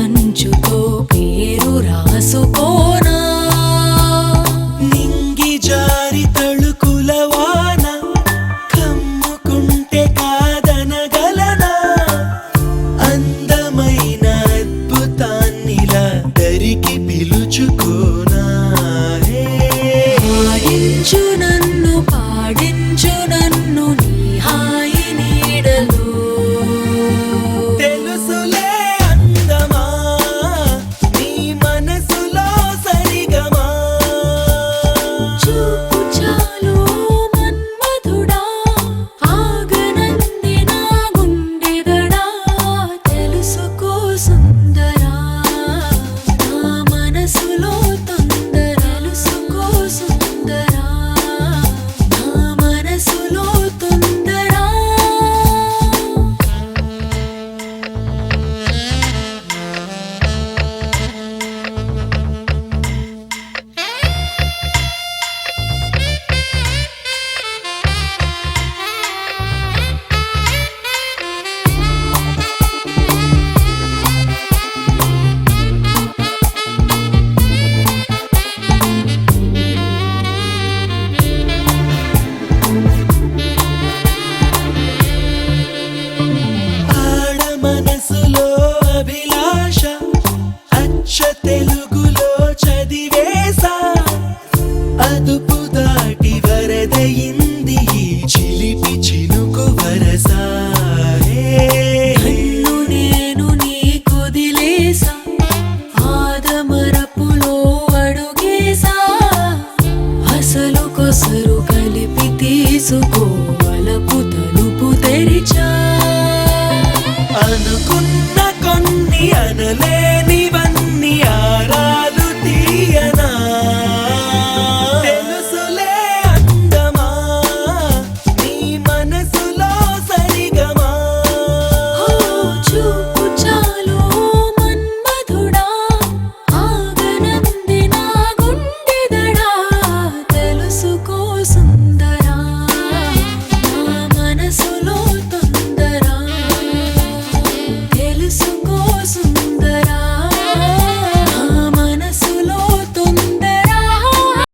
అంచుతో పేరు రాసుకోనా నింగి జారి తళుకుల వాన కమ్ముకుంటే కాదనగలనా అందమైన అద్భుతాన్నిలా దరికి పిలుచుకోనా పాడించు నన్ను పాడించు నన్ను నీ హాయి నీడలో తెలుసులే అందమా నీ మనసులో సరిగమా చూపు చాలు మన్మధుడా ఆగనంది నా గుండెదడా తెలుసుకో సుందరా నా మనసులో తొందర తెలుసుకో సుందరా నా మనసులో తొందరా ఆడ మనసులో అభిలాష అచ్చ తెలుగులో చదివేసా అదుపు దాటి వరదయింది ఈ చిలిపి చినుకు వరసా నన్ను నేను నీకొదిలేసా ఆదమరపులో అడుగేసా అసలు కొసరు కలిపి తీసుకో వలపు తలుపు తెరిచా అనుకున్న కొన్ని అనలేనివ